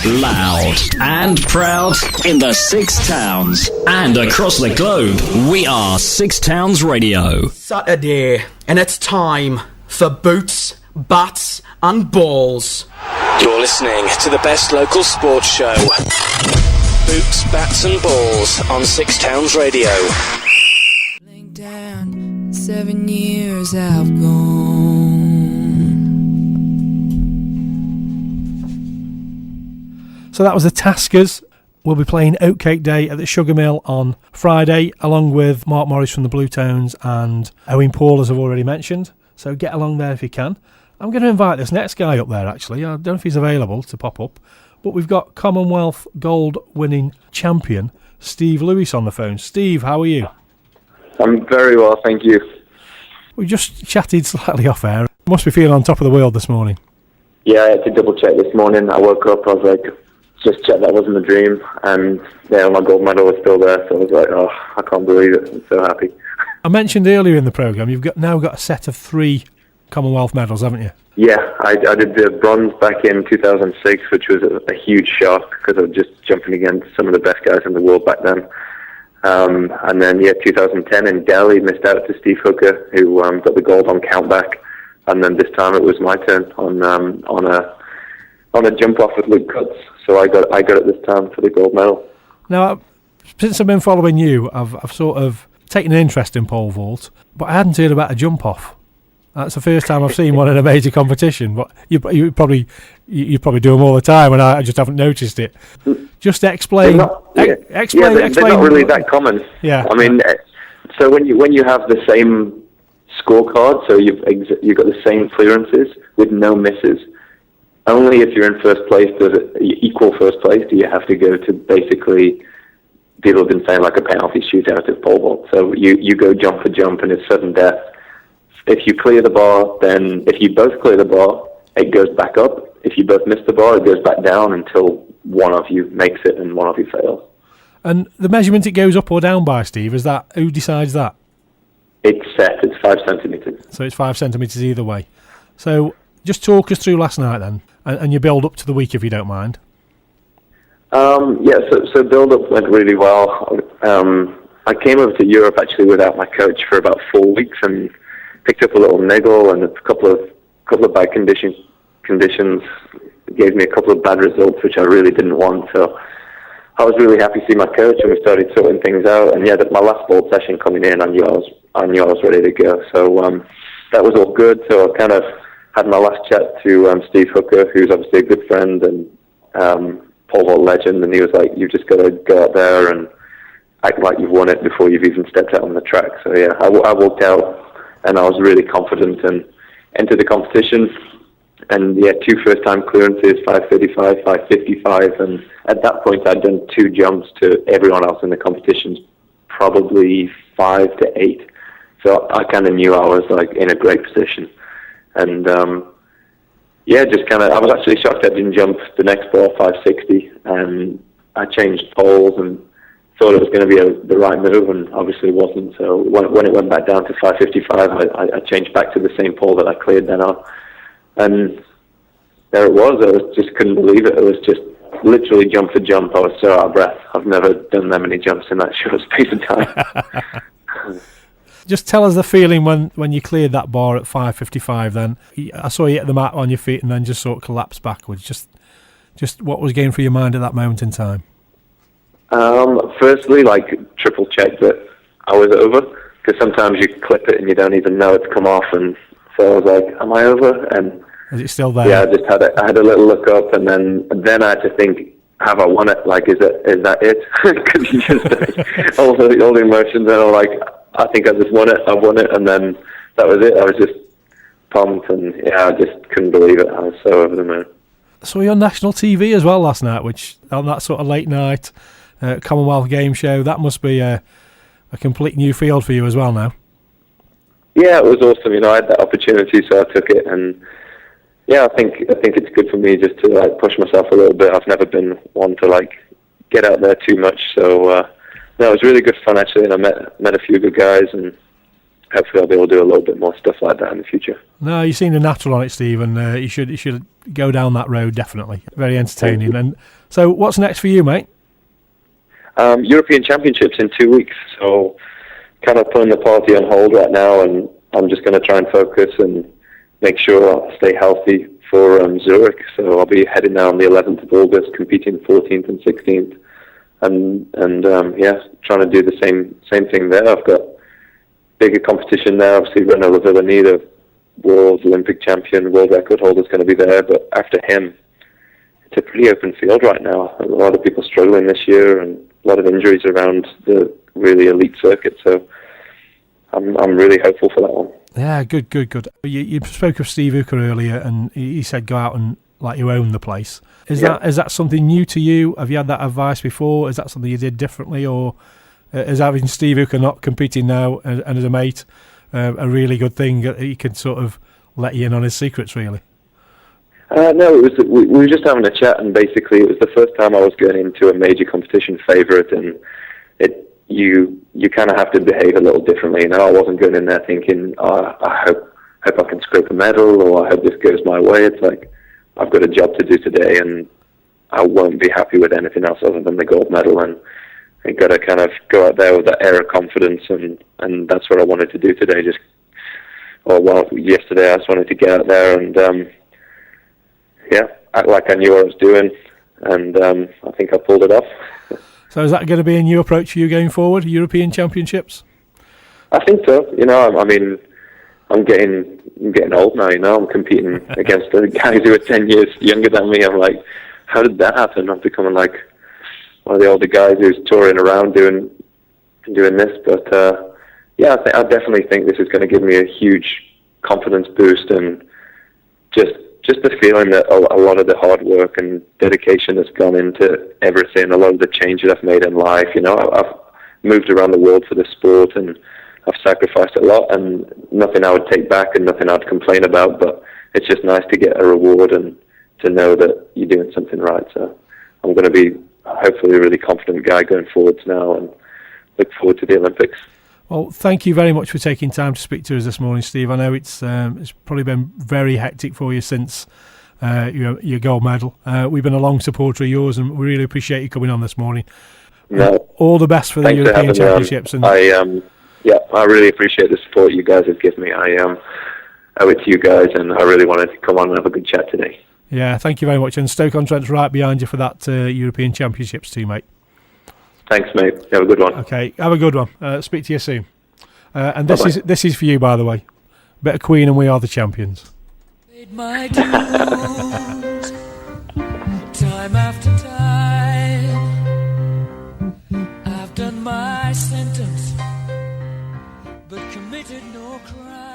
Loud and proud in the Six Towns and across the globe. We are Six Towns Radio. Saturday, and it's time for boots, bats and balls. You're listening to the best local sports show. Boots, Bats and Balls on Six Towns Radio. Laying down, 7 years have gone. So that was the Taskers. We'll be playing Oatcake Day at the Sugar Mill on Friday, along with Mark Morris from the Blue Tones and Owen Paul, as I've already mentioned. So get along there if you can. I'm going to invite this next guy up there, actually. I don't know if he's available to pop up. But we've got Commonwealth Gold winning champion Steve Lewis on the phone. Steve, how are you? I'm very well, thank you. We just chatted slightly off air. Must be feeling on top of the world this morning. Yeah, I had to double check this morning. I woke up, I was like, just check that wasn't a dream. And yeah, my gold medal was still there. So I was like, oh, I can't believe it. I'm so happy. I mentioned earlier in the programme, you've now got a set of 3 Commonwealth medals, haven't you? Yeah, I did the bronze back in 2006, which was a huge shock because I was just jumping against some of the best guys in the world back then. And then, 2010 in Delhi, missed out to Steve Hooker, who got the gold on countback. And then this time it was my turn on a jump off with Luke Cutts. So I got it this time for the gold medal. Now, since I've been following you, I've sort of taken an interest in pole vault, but I hadn't heard about a jump off. That's the first time I've seen one in a major competition. But you probably do them all the time, and I just haven't noticed it. Just explain. Explain. They're not really that common. Yeah. I mean, so when you have the same scorecard, so you've got the same clearances with no misses. Only if you're in first place, equal first place, do you have to go to basically, people have been saying like a penalty shootout of pole vault. So you go jump for jump and it's sudden death. If you clear the bar, then if you both clear the bar, it goes back up. If you both miss the bar, it goes back down until one of you makes it and one of you fails. And the measurement it goes up or down by, Steve, is that, who decides that? It's set, it's 5 centimetres. So it's 5 centimetres either way. So just talk us through last night then, and you build up to the week if you don't mind. So build-up went really well. I came over to Europe actually without my coach for about 4 weeks and picked up a little niggle and a couple of bad conditions. Gave me a couple of bad results, which I really didn't want. So I was really happy to see my coach, and we started sorting things out. And my last board session coming in, I knew I was ready to go. So that was all good. So I kind of had my last chat to Steve Hooker, who's obviously a good friend and pole vault legend, and he was like, "You've just got to go out there and act like you've won it before you've even stepped out on the track." So I walked out. And I was really confident and entered the competition. And 2 first-time clearances, 5:35, 5:55. And at that point, I'd done 2 jumps to everyone else in the competition, probably 5 to 8. So I kind of knew I was like in a great position. And I was actually shocked I didn't jump the next ball, 5:60. And I changed poles and thought it was going to be the right move, and obviously wasn't. So when it went back down to 5:55, I changed back to the same pole that I cleared then on. And there it was. I just couldn't believe it. It was just literally jump for jump. I was so out of breath. I've never done that many jumps in that short space of time. Just tell us the feeling when you cleared that bar at 5:55 then. I saw you hit the mat on your feet and then just sort of collapse backwards. Just what was going through your mind at that moment in time? Firstly, triple check that I was over, because sometimes you clip it and you don't even know it's come off, and so I was like, am I over? And is it still there? Yeah, I had a little look up, and then I had to think, have I won it? Is that it? Because you just all the emotions, and I'm like, I think I just won it. I won it, and then that was it. I was just pumped, and I just couldn't believe it. I was so over the moon. So you're on national TV as well last night, which on that sort of late night Commonwealth game show, that must be a complete new field for you as well now. Yeah, it was awesome. I had that opportunity, so I took it, and I think it's good for me just to push myself a little bit. I've never been one to get out there too much, so it was really good fun actually, and I met a few good guys, and hopefully I'll be able to do a little bit more stuff like that in the future. No, you seem a natural on it, Steve, and you should go down that road, definitely. Very entertaining. And so what's next for you, mate? European Championships in 2 weeks, so kind of putting the party on hold right now, and I'm just going to try and focus and make sure I stay healthy for Zurich. So I'll be heading there on the 11th of August, competing 14th and 16th, and trying to do the same thing there. I've got bigger competition there. Obviously, Renaud Lavillenie, the world Olympic champion, world record holder, is going to be there. But after him, it's a pretty open field right now. A lot of people struggling this year, and a lot of injuries around the really elite circuit. So I'm really hopeful for that one. Yeah, good. You spoke of Steve Uker earlier, and he said go out and like you own the place. Is that something new to you? Have you had that advice before? Is that something you did differently, or is having Steve Uker not competing now and as a mate a really good thing? He can sort of let you in on his secrets, really. No, it was we were just having a chat, and basically it was the first time I was going into a major competition favourite, and you kind of have to behave a little differently. You know, I wasn't going in there thinking, I hope I can scrape a medal, or I hope this goes my way. It's like, I've got a job to do today, and I won't be happy with anything else other than the gold medal. And I got to kind of go out there with that air of confidence, and that's what I wanted to do today. Yesterday I just wanted to get out there and act like I knew what I was doing, and I think I pulled it off. So is that going to be a new approach for you going forward, European Championships? I think so. You know, I mean, I'm getting old now. You know, I'm competing against the guys who are 10 years younger than me. I'm like, how did that happen? I'm becoming like one of the older guys who's touring around doing this. But I definitely think this is going to give me a huge confidence boost, and just the feeling that a lot of the hard work and dedication has gone into everything, a lot of the changes I've made in life. You know, I've moved around the world for the sport, and I've sacrificed a lot, and nothing I would take back and nothing I'd complain about, but it's just nice to get a reward and to know that you're doing something right. So I'm going to be hopefully a really confident guy going forwards now, and look forward to the Olympics. Well, thank you very much for taking time to speak to us this morning, Steve. I know it's probably been very hectic for you since your gold medal. We've been a long supporter of yours, and we really appreciate you coming on this morning. No, all the best for the European Championships. I really appreciate the support you guys have given me. I owe it to you guys, and I really wanted to come on and have a good chat today. Yeah, thank you very much. And Stoke-on-Trent's right behind you for that European Championships too, mate. Thanks, mate. Have a good one. Okay, have a good one. Speak to you soon. And this is for you, by the way. Bit of Queen and We Are the Champions. Paid my dues, time after time. I've done my sentence, but committed no crime.